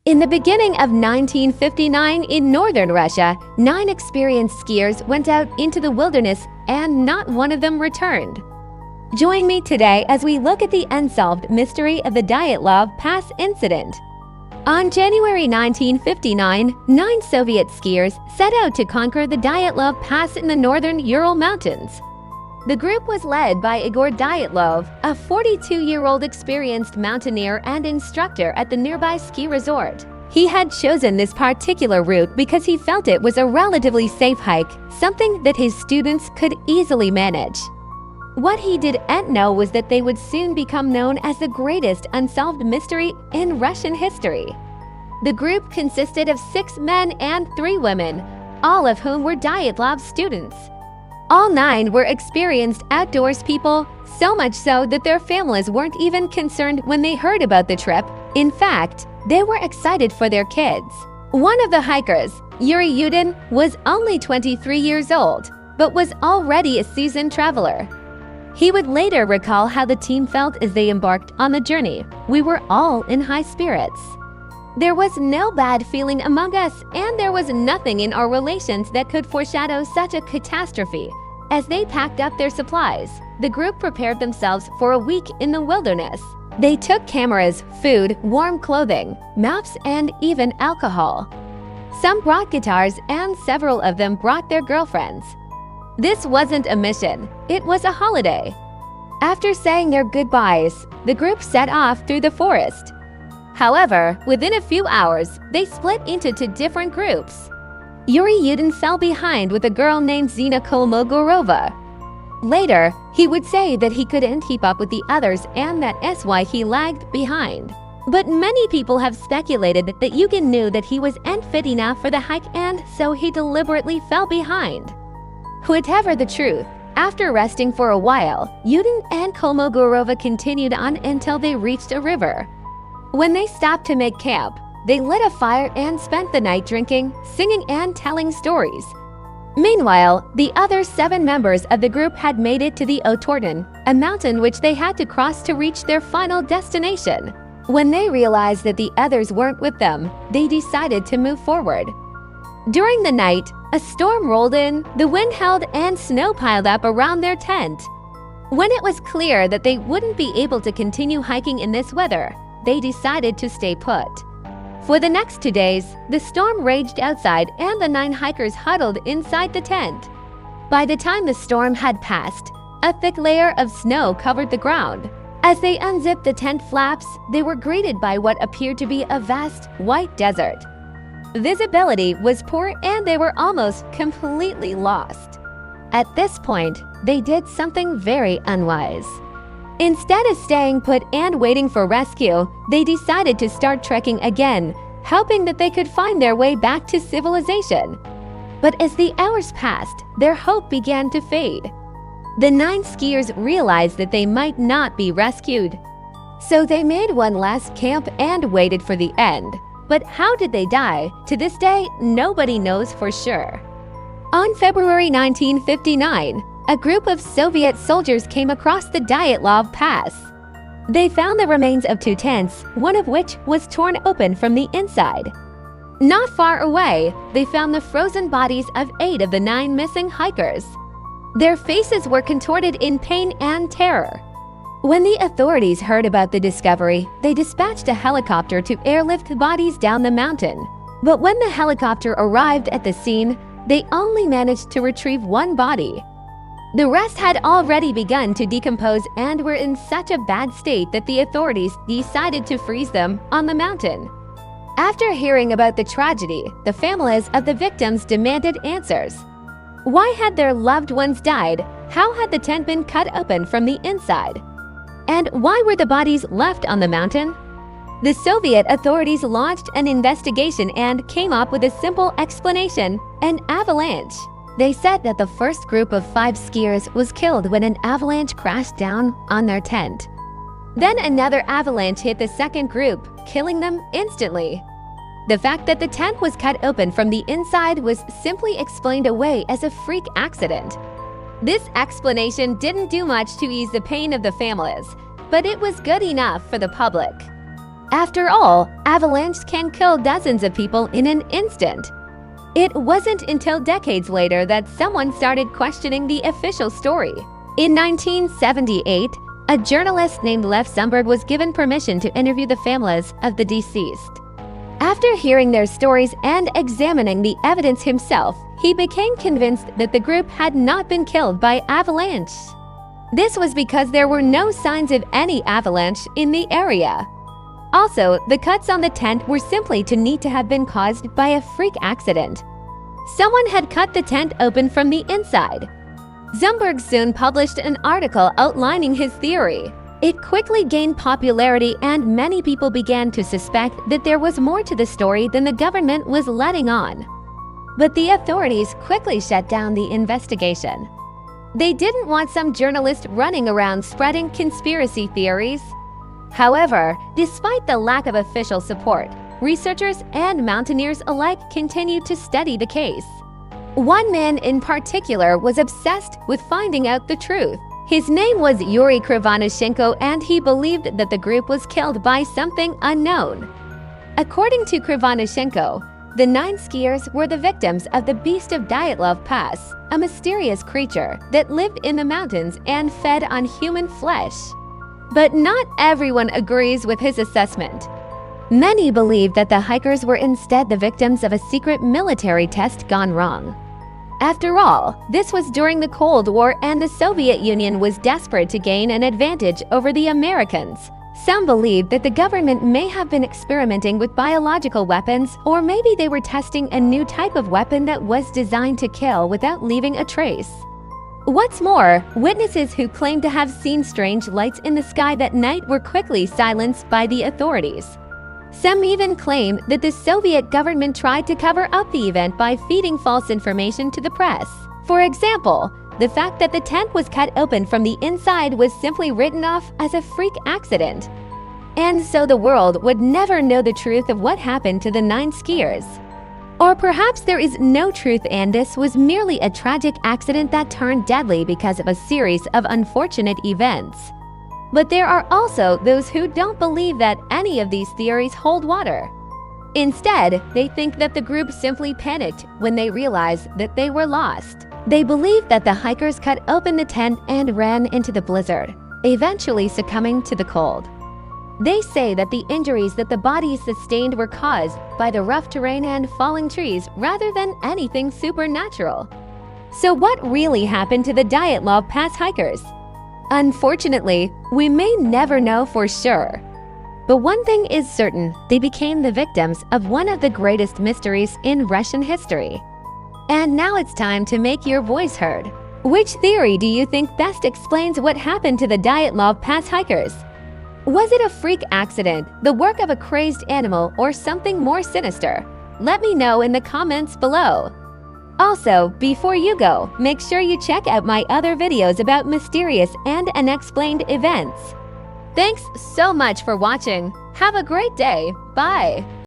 In the beginning of 1959 in northern Russia, 9 experienced skiers went out into the wilderness and not one of them returned. Join me today as we look at the unsolved mystery of the Dyatlov Pass Incident. On January 1959, 9 Soviet skiers set out to conquer the Dyatlov Pass in the northern Ural Mountains. The group was led by Igor Dyatlov, a 42-year-old experienced mountaineer and instructor at the nearby ski resort. He had chosen this particular route because he felt it was a relatively safe hike, something that his students could easily manage. What he didn't know was that they would soon become known as the greatest unsolved mystery in Russian history. The group consisted of 6 men and 3 women, all of whom were Dyatlov students. All 9 were experienced outdoors people, so much so that their families weren't even concerned when they heard about the trip. In fact, they were excited for their kids. One of the hikers, Yuri Yudin, was only 23 years old, but was already a seasoned traveler. He would later recall how the team felt as they embarked on the journey. "We were all in high spirits. There was no bad feeling among us, and there was nothing in our relations that could foreshadow such a catastrophe." As they packed up their supplies, the group prepared themselves for a week in the wilderness. They took cameras, food, warm clothing, maps, and even alcohol. Some brought guitars, and several of them brought their girlfriends. This wasn't a mission, it was a holiday. After saying their goodbyes, the group set off through the forest. However, within a few hours, they split into 2 different groups. Yuri Yudin fell behind with a girl named Zina Kolmogorova. Later, he would say that he couldn't keep up with the others and that's why he lagged behind. But many people have speculated that Yudin knew that he wasn't fit enough for the hike and so he deliberately fell behind. Whatever the truth, after resting for a while, Yudin and Kolmogorova continued on until they reached a river. When they stopped to make camp, they lit a fire and spent the night drinking, singing, and telling stories. Meanwhile, the other 7 members of the group had made it to the Otorten, a mountain which they had to cross to reach their final destination. When they realized that the others weren't with them, they decided to move forward. During the night, a storm rolled in, the wind held, and snow piled up around their tent. When it was clear that they wouldn't be able to continue hiking in this weather, they decided to stay put. For the next 2 days, the storm raged outside and the 9 hikers huddled inside the tent. By the time the storm had passed, a thick layer of snow covered the ground. As they unzipped the tent flaps, they were greeted by what appeared to be a vast, white desert. Visibility was poor and they were almost completely lost. At this point, they did something very unwise. Instead of staying put and waiting for rescue, they decided to start trekking again, hoping that they could find their way back to civilization. But as the hours passed, their hope began to fade. The 9 skiers realized that they might not be rescued. So they made one last camp and waited for the end. But how did they die? To this day, nobody knows for sure. On February 1959, a group of Soviet soldiers came across the Dyatlov Pass. They found the remains of 2 tents, one of which was torn open from the inside. Not far away, they found the frozen bodies of 8 of the 9 missing hikers. Their faces were contorted in pain and terror. When the authorities heard about the discovery, they dispatched a helicopter to airlift the bodies down the mountain. But when the helicopter arrived at the scene, they only managed to retrieve 1 body. The rest had already begun to decompose and were in such a bad state that the authorities decided to freeze them on the mountain. After hearing about the tragedy, the families of the victims demanded answers. Why had their loved ones died? How had the tent been cut open from the inside? And why were the bodies left on the mountain? The Soviet authorities launched an investigation and came up with a simple explanation: an avalanche. They said that the first group of 5 skiers was killed when an avalanche crashed down on their tent. Then another avalanche hit the second group, killing them instantly. The fact that the tent was cut open from the inside was simply explained away as a freak accident. This explanation didn't do much to ease the pain of the families, but it was good enough for the public. After all, avalanches can kill dozens of people in an instant. It wasn't until decades later that someone started questioning the official story. In 1978, a journalist named Lev Sundberg was given permission to interview the families of the deceased. After hearing their stories and examining the evidence himself, he became convinced that the group had not been killed by avalanche. This was because there were no signs of any avalanche in the area. Also, the cuts on the tent were simply too neat to have been caused by a freak accident. Someone had cut the tent open from the inside. Sundberg soon published an article outlining his theory. It quickly gained popularity, and many people began to suspect that there was more to the story than the government was letting on. But the authorities quickly shut down the investigation. They didn't want some journalist running around spreading conspiracy theories. However, despite the lack of official support, researchers and mountaineers alike continued to study the case. One man in particular was obsessed with finding out the truth. His name was Yuri Krivonishenko, and he believed that the group was killed by something unknown. According to Krivonishenko, the 9 skiers were the victims of the beast of Dyatlov Pass, a mysterious creature that lived in the mountains and fed on human flesh. But not everyone agrees with his assessment. Many believe that the hikers were instead the victims of a secret military test gone wrong. After all, this was during the Cold War, and the Soviet Union was desperate to gain an advantage over the Americans. Some believe that the government may have been experimenting with biological weapons, or maybe they were testing a new type of weapon that was designed to kill without leaving a trace. What's more, witnesses who claimed to have seen strange lights in the sky that night were quickly silenced by the authorities. Some even claim that the Soviet government tried to cover up the event by feeding false information to the press. For example, the fact that the tent was cut open from the inside was simply written off as a freak accident. And so the world would never know the truth of what happened to the 9 skiers. Or perhaps there is no truth, and this was merely a tragic accident that turned deadly because of a series of unfortunate events. But there are also those who don't believe that any of these theories hold water. Instead, they think that the group simply panicked when they realized that they were lost. They believe that the hikers cut open the tent and ran into the blizzard, eventually succumbing to the cold. They say that the injuries that the bodies sustained were caused by the rough terrain and falling trees rather than anything supernatural. So what really happened to the Dyatlov Pass hikers? Unfortunately, we may never know for sure. But one thing is certain, they became the victims of one of the greatest mysteries in Russian history. And now it's time to make your voice heard. Which theory do you think best explains what happened to the Dyatlov Pass hikers? Was it a freak accident, the work of a crazed animal, or something more sinister? Let me know in the comments below. Also, before you go, make sure you check out my other videos about mysterious and unexplained events. Thanks so much for watching. Have a great day. Bye.